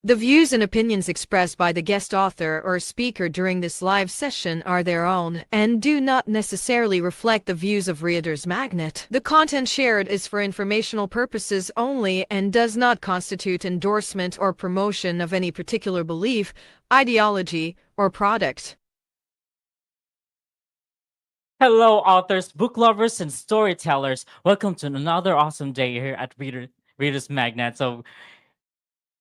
The views and opinions expressed by the guest author or speaker during this live session are their own and do not necessarily reflect the views of Reader's Magnet. The content shared is for informational purposes only and does not constitute endorsement or promotion of any particular belief, ideology, or product. Hello, authors, book lovers, and storytellers. Welcome to another awesome day here at Reader's Magnet. So,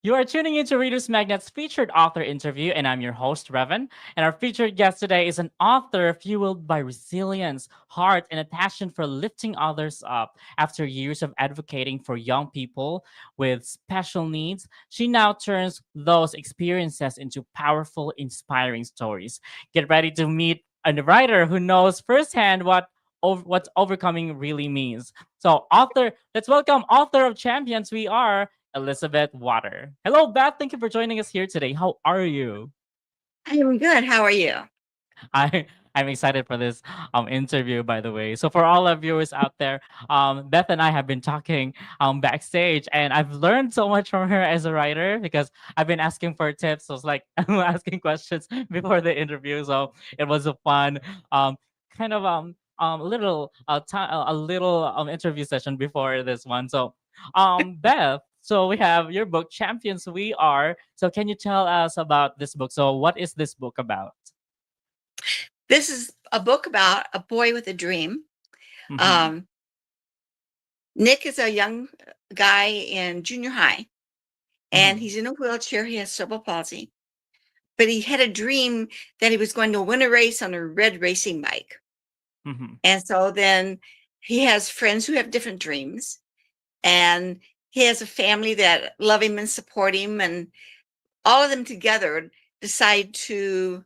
you are tuning into Reader's Magnet's featured author interview, and I'm your host, Revan. And our featured guest today is an author fueled by resilience, heart, and a passion for lifting others up. After years of advocating for young people with special needs, she now turns those experiences into powerful, inspiring stories. Get ready to meet a writer who knows firsthand what overcoming really means. So, let's welcome author of Champions. We are Elisabeth Watter. Hello, Beth. Thank you for joining us here today. How are you? I'm good. How are you? I'm excited for this interview, by the way. So for all our viewers out there, Beth and I have been talking backstage, and I've learned so much from her as a writer because I've been asking for tips. So it's like asking questions before the interview. So it was a fun um kind of little time a little interview session before this one. So Beth, so we have your book Champions We Are. So can you tell us about this book? So what is this book about? This is a book about a boy with a dream. Mm-hmm. Nick is a young guy in junior high, and Mm-hmm. he's in a wheelchair. He has cerebral palsy, but he had a dream that he was going to win a race on a red racing bike. Mm-hmm. And so then he has friends who have different dreams, and he has a family that love him and support him, and all of them together decide to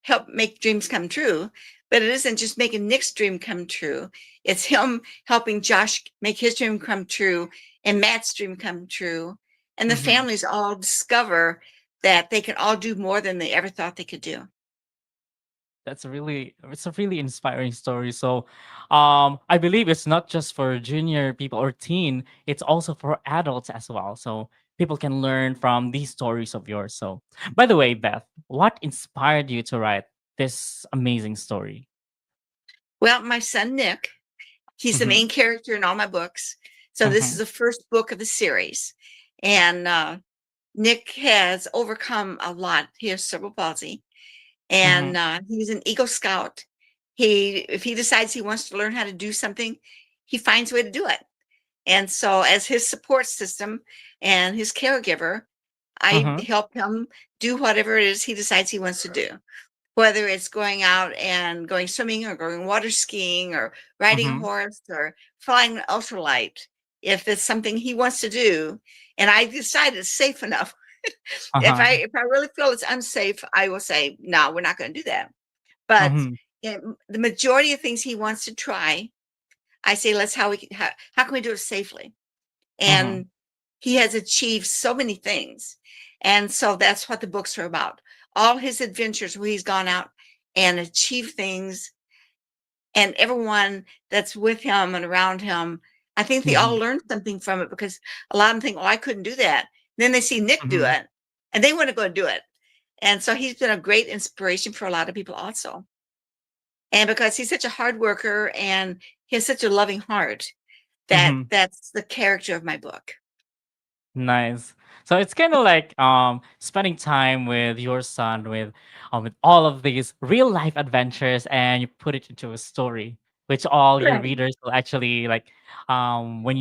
help make dreams come true. But it isn't just making Nick's dream come true. It's him helping Josh make his dream come true and Matt's dream come true. And the Mm-hmm. families all discover that they can all do more than they ever thought they could do. It's a really inspiring story. So I believe it's not just for junior people or teen, it's also for adults as well. So people can learn from these stories of yours. So by the way, Beth, what inspired you to write this amazing story? Well, my son Nick, he's the Mm-hmm. main character in all my books. So this is Mm-hmm. the first book of the series. And Nick has overcome a lot. He has cerebral palsy, Mm-hmm. and he's an Eagle Scout. If he decides he wants to learn how to do something, he finds a way to do it. And so, as his support system and his caregiver, I Mm-hmm. help him do whatever it is he decides he wants to do, whether it's going out and going swimming or going water skiing or riding a Mm-hmm. horse or flying an ultralight. If it's something he wants to do, and I decide it's safe enough, Uh-huh. if I really feel it's unsafe, I will say, no, we're not going to do that. But Mm-hmm. the majority of things he wants to try, I say, how can we do it safely? Mm-hmm. And he has achieved so many things. And so that's what the books are about. All his adventures where he's gone out and achieved things, and everyone that's with him and around him, I think they all Mm-hmm. learned something from it, because a lot of them think, oh, I couldn't do that. Then they see Nick do Mm-hmm. it and they want to go do it. And so he's been a great inspiration for a lot of people also. And because he's such a hard worker and he has such a loving heart, Mm-hmm. that's the character of my book. Nice. So it's kind of like spending time with your son with all of these real life adventures, and you put it into a story which all your Right. readers will actually like when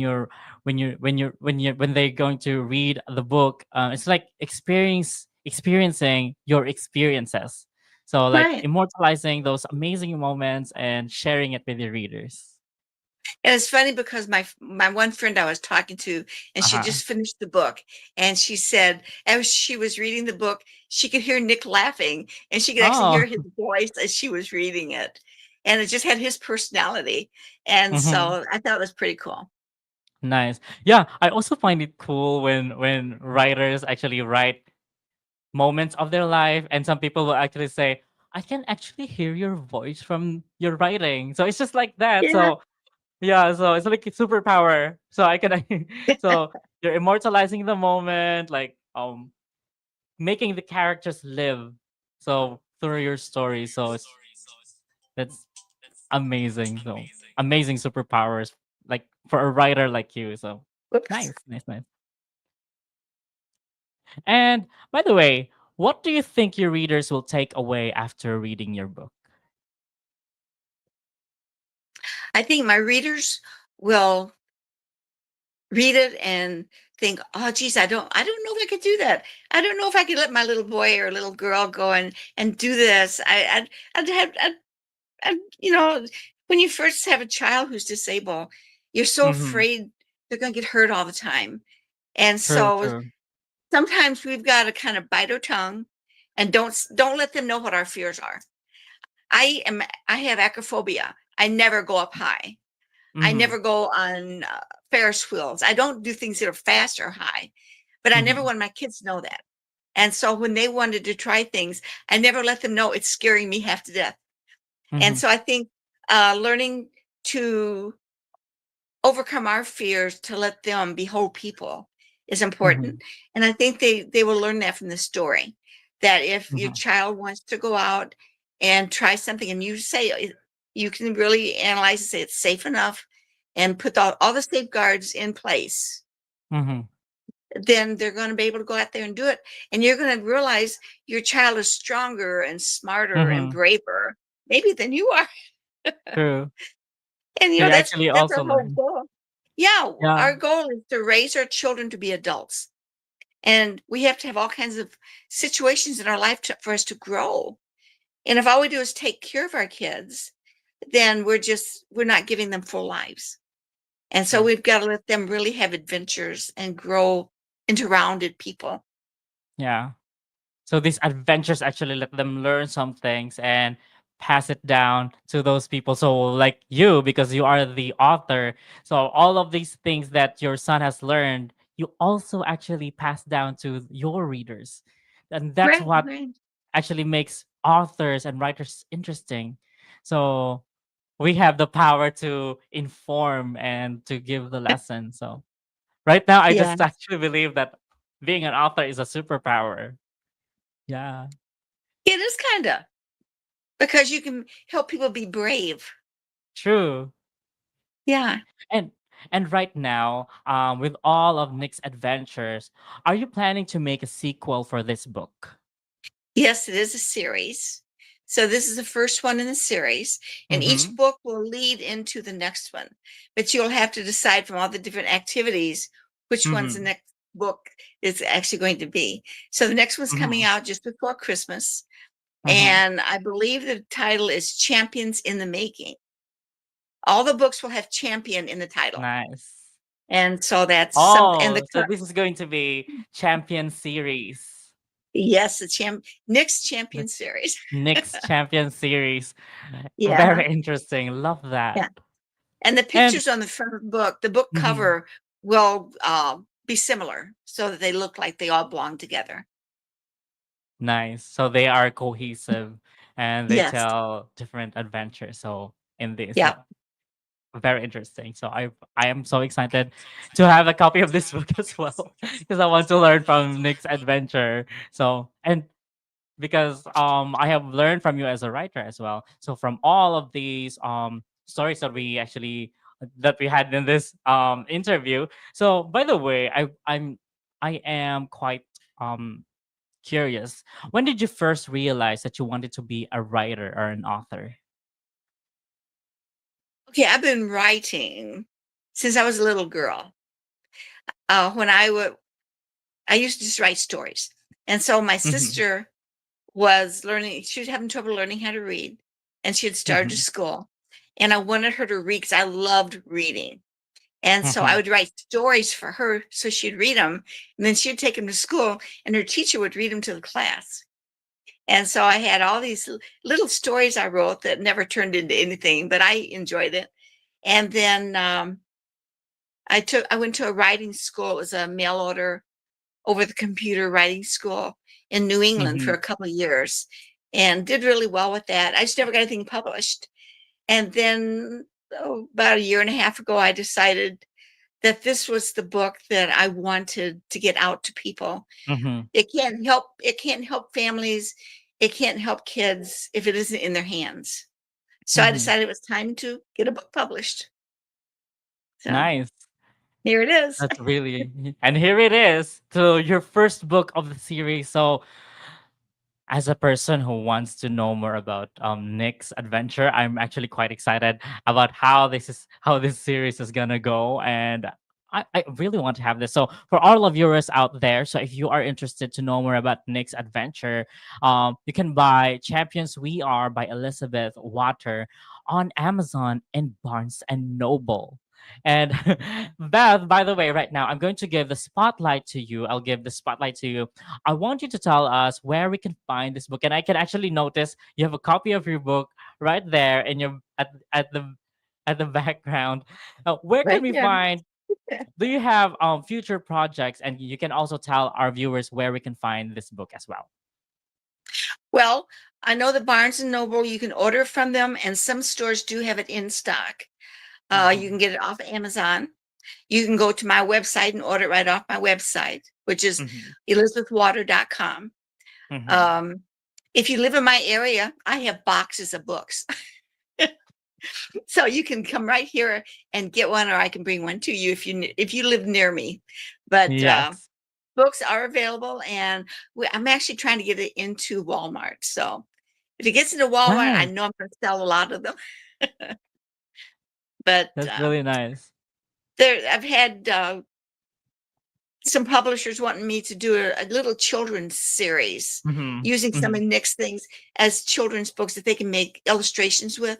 they're going to read the book, it's like experiencing your experiences. So like Right. immortalizing those amazing moments and sharing it with your readers. And it's funny because my one friend I was talking to, and she Uh-huh. just finished the book, and she said as she was reading the book, she could hear Nick laughing, and she could actually Oh. hear his voice as she was reading it, and it just had his personality, and Mhm. so I thought it was pretty cool. Nice. Yeah, I also find it cool when writers actually write moments of their life, and some people will actually say, "I can actually hear your voice from your writing." So it's just like that. Yeah. So yeah, so it's like a superpower. So I can so you're immortalizing the moment, like making the characters live so through your story. So that's amazing. So amazing superpowers, like for a writer like you. So Whoops. nice, nice, nice. And by the way, what do you think your readers will take away after reading your book? I think my readers will read it and think, "Oh, geez, I don't know if I could do that. I don't know if I could let my little boy or little girl go and do this. I'd have, when you first have a child who's disabled, you're so Mm-hmm. afraid they're going to get hurt all the time, and True, so true. sometimes we've got to kind of bite our tongue and don't let them know what our fears are. I have acrophobia. I never go up high. I Mm-hmm. never go on Ferris wheels. I don't do things that are fast or high, but I never Mm-hmm. want my kids to know that. And so when they wanted to try things, I never let them know it's scaring me half to death. And Mm-hmm. so I think learning to overcome our fears to let them be whole people is Mm-hmm. important. And I think they will learn that from the story. That if your Mm-hmm. child wants to go out and try something and you say you can really analyze and say it's safe enough and put all the safeguards in place, Mm-hmm. then they're going to be able to go out there and do it. And you're going to realize your child is stronger and smarter and Mm-hmm. braver, maybe than you are. True. And So you actually that's also our whole learn. goal. Yeah, Yeah. our goal is to raise our children to be adults. And we have to have all kinds of situations in our life for us to grow. And if all we do is take care of our kids, then we're not giving them full lives. And so True. we've got to let them really have adventures and grow into rounded people. Yeah. So these adventures actually let them learn some things and pass it down to those people. So like you, because you are the author, so all of these things that your son has learned, you also actually pass down to your readers. And that's Right, what right. actually makes authors and writers interesting. So we have the power to inform and to give the lesson. So right now I Yeah. just actually believe that being an author is a superpower. Yeah. It is kind of because you can help people be brave. True. Yeah. And right now, with all of Nick's adventures, are you planning to make a sequel for this book? Yes, it is a series. So this is the first one in the series, and each Mm-hmm. book will lead into the next one. But you'll have to decide from all the different activities which one's the Mm-hmm. next book is actually going to be. So the next one's coming Mm-hmm. out just before Christmas, Mm-hmm. and I believe the title is Champions in the Making. All the books will have champion in the title. Nice. And so that's something and Oh, so this is going to be Champion Series. yes, the next champion The series. Nick's Champion Series. Yeah. Very interesting. Love that. Yeah. And the And pictures on the front of the book, the book mhm, cover will be similar so that they look like they all belong together. nice. So they are cohesive and they Yes. tell different adventures. So in this, Yeah. so very interesting. So I am so excited to have a copy of this book as well because I want to learn from Nick's adventure. So and because I have learned from you as a writer as well. So from all of these stories that we had in this interview. So by the way, I am quite um curious. When did you first realize that you wanted to be a writer or an author? Okay, I've been writing since I was a little girl. When I used to just write stories. And so my Mm-hmm. sister was learning, she was having trouble learning how to read, and she had started Mm-hmm. school. And I wanted her to read because I loved reading. And so I Mm-hmm. would write stories for her so she'd read them. And then she'd take them to school, and her teacher would read them to the class. And so I had all these little stories I wrote that never turned into anything, but I enjoyed it. And then I went to a writing school. It was a mail order over the computer writing school in New England for Mm-hmm. a couple of years and did really well with that. I just never got anything published. And then about a year and a half ago, I decided that this was the book that I wanted to get out to people. Mm-hmm. It can't help families, it can't help kids if it isn't in their hands. So I Mm-hmm. decided it was time to get a book published. So Nice. here it is. That's really, and here it is, to your first book of the series. So, as a person who wants to know more about Nick's adventure, I'm actually quite excited about how this series is gonna go, and I really want to have this. So for all of viewers out there, so if you are interested to know more about Nick's adventure, you can buy Champions We Are by Elisabeth Watter on Amazon and Barnes and Noble. And Beth, by the way, right now I'm going to give the spotlight to you. I'll give the spotlight to you. I want you to tell us where we can find this book. And I can actually notice you have a copy of your book right there in your at the background. Where can Right we here. find? Do you have future projects? And you can also tell our viewers where we can find this book as well. Well, I know that Barnes and Noble, you can order from them, and some stores do have it in stock. You can get it off Amazon. You can go to my website and order it right off my website, which is Mhm, elisabethwatter.com. mhm. If you live in my area, I have boxes of books. So you can come right here and get one, or I can bring one to you if you live near me. But Yes. books are available, and I'm actually trying to get it into Walmart. So if it gets into Walmart, I Nice. know I'm going to sell a lot of them. But That's really nice. I've had some publishers wanting me to do a little children's series Hmm. using some Hmm. of Nick's things as children's books that they can make illustrations with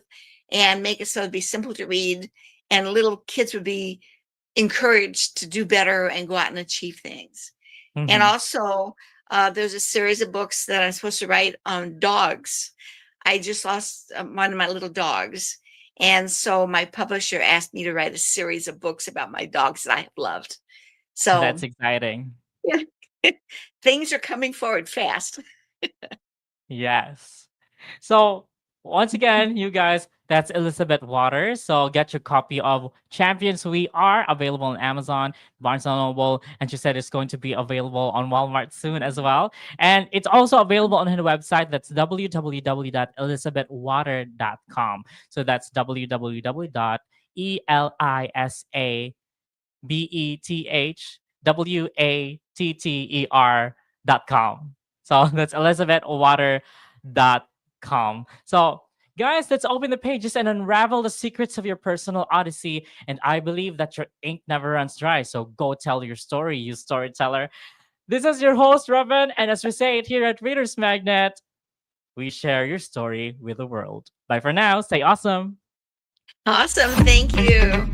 and make it so it'd be simple to read, and little kids would be encouraged to do better and go out and achieve things. And Hmm. also, there's a series of books that I'm supposed to write on dogs. I just lost one of my little dogs. And so my publisher asked me to write a series of books about my dogs that I have loved. That's So exciting. yeah, things are coming forward fast. Yes. So once again, you guys, that's Elisabeth Watter. So get your copy of Champions We Are, available on Amazon, Barnes and Noble, and she said it's going to be available on Walmart soon as well. And it's also available on her website. That's www.elisabethwatter.com. So that's www.elisabethwatter.com. So that's elizabethwater.com. So, guys, let's open the pages and unravel the secrets of your personal odyssey. And I believe that your ink never runs dry. So go tell your story, you storyteller. This is your host, Robin. And as we say it here at Readers Magnet, we share your story with the world. Bye for now. Stay awesome. Awesome. Thank you.